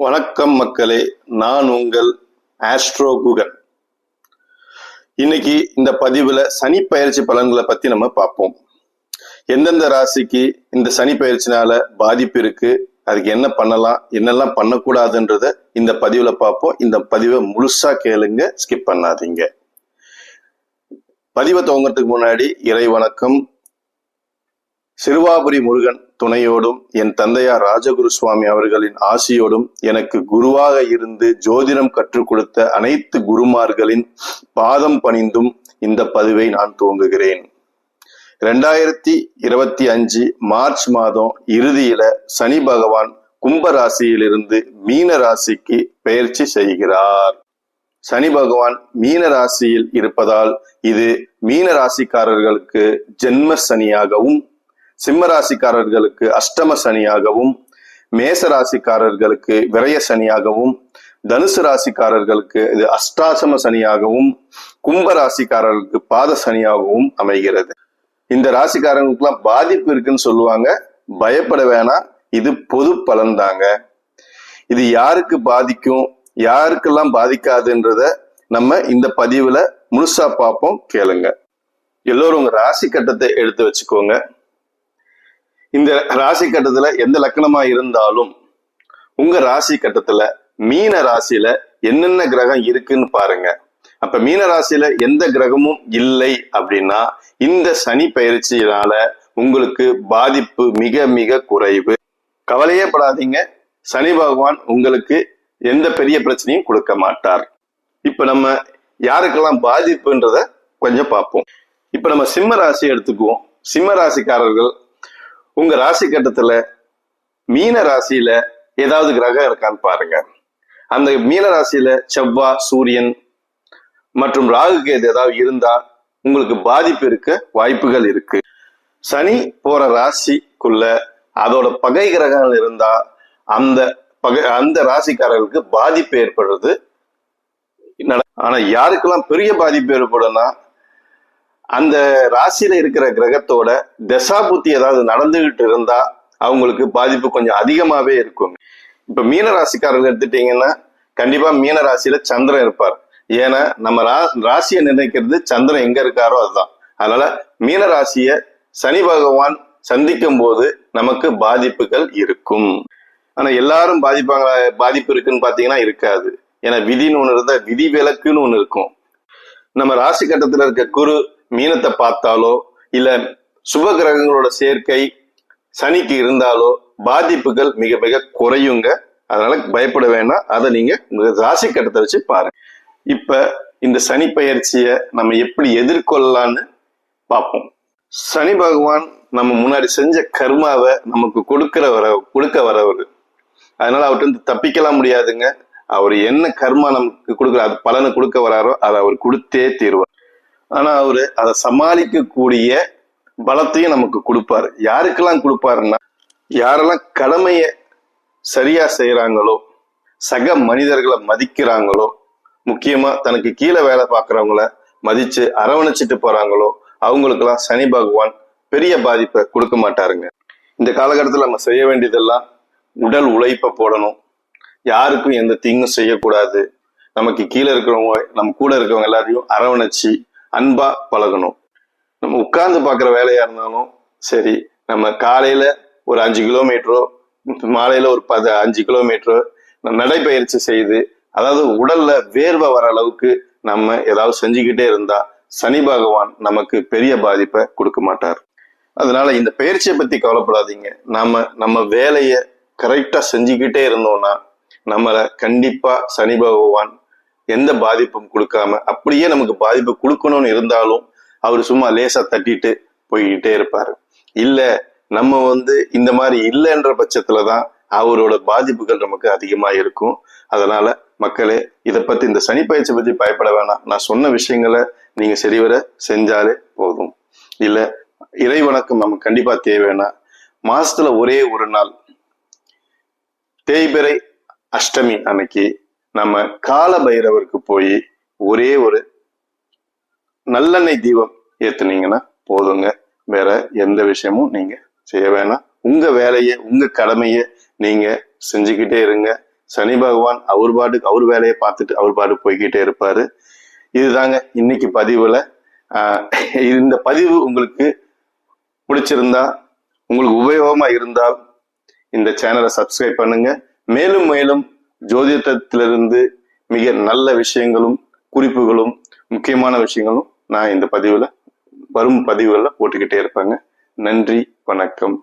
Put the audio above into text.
வணக்கம் மக்களே, நான் உங்கள் ஆஸ்ட்ரோ குகன். இன்னைக்கு இந்த பதிவுல சனி பயிற்சி பலன்களை பத்தி நம்ம பார்ப்போம். எந்தெந்த ராசிக்கு இந்த சனி பயிற்சினால பாதிப்பு இருக்கு, அதுக்கு என்ன பண்ணலாம், என்னெல்லாம் பண்ணக்கூடாதுன்றத இந்த பதிவுல பார்ப்போம். இந்த பதிவை முழுசா கேளுங்க, ஸ்கிப் பண்ணாதீங்க. பதிவை துவங்கறதுக்கு முன்னாடி இறை வணக்கம். சிறுவாபுரி முருகன் துணையோடும் என் தந்தையார் ராஜகுரு சுவாமி அவர்களின் ஆசியோடும் எனக்கு குருவாக இருந்து ஜோதிடம் கற்றுக் கொடுத்த அனைத்து குருமார்களின் பாதம் பணிந்தும் இந்த பதிவை நான் துவங்குகிறேன். 2025 மார்ச் மாதம் இறுதியில சனி பகவான் கும்ப ராசியிலிருந்து மீன ராசிக்கு பெயர்ச்சி செய்கிறார். சனி பகவான் மீன ராசியில் இருப்பதால் இது மீன ராசிக்காரர்களுக்கு ஜென்ம சனியாகவும், சிம்ம ராசிக்காரர்களுக்கு அஷ்டம சனியாகவும், மேச ராசிக்காரர்களுக்கு விரய சனியாகவும், தனுசு ராசிக்காரர்களுக்கு இது அஷ்டாசம சனியாகவும், கும்ப ராசிக்காரர்களுக்கு பாத சனியாகவும் அமைகிறது. இந்த ராசிக்காரங்களுக்குலாம் பாதிப்பு இருக்குன்னு சொல்லுவாங்க, பயப்பட வேணாம், இது பொது பலன் தாங்க. இது யாருக்கு பாதிக்கும், யாருக்கெல்லாம் பாதிக்காதுன்றத நம்ம இந்த பதிவுல முழுசா பார்ப்போம், கேளுங்க. எல்லோரும் உங்க ராசி கட்டத்தை எடுத்து வச்சுக்கோங்க. இந்த ராசி கட்டத்துல எந்த லக்கணமா இருந்தாலும் உங்க ராசி கட்டத்துல மீன ராசியில என்னென்ன கிரகம் இருக்குன்னு பாருங்க. அப்ப மீன ராசியில எந்த கிரகமும் இல்லை அப்படின்னா இந்த சனி பயிற்சியினால உங்களுக்கு பாதிப்பு மிக மிக குறைவு. கவலையே படாதீங்க, சனி பகவான் உங்களுக்கு எந்த பெரிய பிரச்சனையும் கொடுக்க மாட்டார். இப்ப நம்ம யாருக்கெல்லாம் பாதிப்புன்றத கொஞ்சம் பார்ப்போம். இப்ப நம்ம சிம்ம ராசி எடுத்துக்குவோம். சிம்ம ராசிக்காரர்கள் உங்க ராசி கட்டத்துல மீன ராசியில ஏதாவது கிரகம் இருக்கான்னு பாருங்க. அந்த மீன ராசியில செவ்வாய், சூரியன் மற்றும் ராகு கேது ஏதாவது இருந்தா உங்களுக்கு பாதிப்பு இருக்க வாய்ப்புகள் இருக்கு. சனி போற ராசிக்குள்ள அதோட பகை கிரகங்கள் இருந்தா அந்த ராசிக்காரர்களுக்கு பாதிப்பு ஏற்படுறது. ஆனா யாருக்கெல்லாம் பெரிய பாதிப்பு ஏற்படும்னா அந்த ராசியில இருக்கிற கிரகத்தோட தசாபுத்தி ஏதாவது நடந்துகிட்டு இருந்தா அவங்களுக்கு பாதிப்பு கொஞ்சம் அதிகமாவே இருக்கும். இப்ப மீன ராசிக்காரர்கள் எடுத்துட்டீங்கன்னா கண்டிப்பா மீன ராசியில சந்திரன் இருப்பார். ஏன்னா நம்ம ராசியை நிர்ணயிக்கிறது சந்திரன் எங்க இருக்காரோ அதுதான். அதனால மீன ராசிய சனி பகவான் சந்திக்கும் போது நமக்கு பாதிப்புகள் இருக்கும். ஆனா எல்லாரும் பாதிப்பு இருக்குன்னு பாத்தீங்கன்னா இருக்காது. ஏன்னா விதின்னு ஒண்ணு இருந்தா விதி விலக்குன்னு ஒண்ணு இருக்கும். நம்ம ராசி கட்டத்துல இருக்க குரு மீனத்தை பார்த்தாலோ இல்ல சுப கிரகங்களோட சேர்க்கை சனிக்கு இருந்தாலோ பாதிப்புகள் மிக மிக குறையுங்க. அதனால பயப்பட வேண்டாம், அதை நீங்க ராசி கட்டத்தை வச்சு பாருங்க. இப்ப இந்த சனி பயிற்சியை நம்ம எப்படி எதிர்கொள்ளலான்னு பார்ப்போம். சனி பகவான் நம்ம முன்னாடி செஞ்ச கர்மாவை நமக்கு கொடுக்க வரவர். அதனால அவர்கிட்ட தப்பிக்கலாம் முடியாதுங்க. அவர் என்ன கர்மா நமக்கு கொடுக்குற அது பலனை கொடுக்க வராரோ அதை அவர் கொடுத்தே தீர்வார். ஆனா அவரு அதை சமாளிக்கக்கூடிய பலத்தையும் நமக்கு கொடுப்பாரு. யாருக்கெல்லாம் கொடுப்பாருன்னா யாரெல்லாம் கடமைய சரியா செய்யறாங்களோ, சக மனிதர்களை மதிக்கிறாங்களோ, முக்கியமா தனக்கு கீழே வேலை பார்க்கறவங்கள மதிச்சு அரவணைச்சிட்டு போறாங்களோ அவங்களுக்கெல்லாம் சனி பகவான் பெரிய பாதிப்பை கொடுக்க மாட்டாருங்க. இந்த காலகட்டத்தில் நம்ம செய்ய வேண்டியதெல்லாம் உடல் உழைப்பை போடணும். யாருக்கும் எந்த தீங்கும் செய்யக்கூடாது. நமக்கு கீழே இருக்கிறவங்க, நம்ம கூட இருக்கிறவங்க எல்லாரையும் அரவணைச்சு அன்பா பழகணும். நம்ம உட்கார்ந்து பார்க்குற வேலையா இருந்தாலும் சரி, நம்ம காலையில ஒரு 5 கிலோமீட்டரோ மாலையில ஒரு 5 கிலோமீட்டரோ நடைப்பயிற்சி செய்து, அதாவது உடல்ல வேர்வை வர அளவுக்கு நம்ம ஏதாவது செஞ்சுக்கிட்டே இருந்தா சனி பகவான் நமக்கு பெரிய பாதிப்பை கொடுக்க மாட்டார். அதனால இந்த பயிற்சியை பத்தி கவலைப்படாதீங்க. நம்ம வேலையை கரெக்டா செஞ்சுக்கிட்டே இருந்தோம்னா நம்மளை கண்டிப்பா சனி பகவான் எந்த பாதிப்பும் கொடுக்காம, அப்படியே நமக்கு பாதிப்பு கொடுக்கணும்னு இருந்தாலும் அவர் சும்மா லேசா தட்டிட்டு போய்கிட்டே இருப்பாரு. இல்ல நம்ம இந்த மாதிரி இல்லைன்ற பட்சத்துலதான் அவரோட பாதிப்புகள் நமக்கு அதிகமா இருக்கும். அதனால மக்களே, இதை பத்தி இந்த சனி பயிற்சி பத்தி பயப்பட வேணாம். நான் சொன்ன விஷயங்களை நீங்க சரிவர செஞ்சாலே போதும். இல்ல இறை வணக்கம் நமக்கு கண்டிப்பா தேவைன்னா மாசத்துல ஒரே ஒரு நாள் தேய்பிறை அஷ்டமி அன்னைக்கு நம்ம கால பைரவருக்கு போய் ஒரே ஒரு நல்லெண்ணெய் தீபம் ஏத்துனீங்கன்னா போதுங்க. வேற எந்த விஷயமும் நீங்க செய்ய வேணாம். உங்க வேலையை, உங்க கடமையை நீங்க செஞ்சுக்கிட்டே இருங்க. சனி பகவான் அவர் பாட்டுக்கு அவர் வேலையை பார்த்துட்டு அவர் பாட்டுக்கு போய்கிட்டே இருப்பாரு. இதுதாங்க இன்னைக்கு பதிவுல. இந்த பதிவு உங்களுக்கு பிடிச்சிருந்தா, உங்களுக்கு உபயோகமா இருந்தால் இந்த சேனலை சப்ஸ்கிரைப் பண்ணுங்க. மேலும் மேலும் ஜோதிடத்திலிருந்து மிக நல்ல விஷயங்களும் குறிப்புகளும் முக்கியமான விஷயங்களும் நான் இந்த பதிவுல வரும் பதிவுகளில் போட்டுக்கிட்டே இருப்பேங்க. நன்றி, வணக்கம்.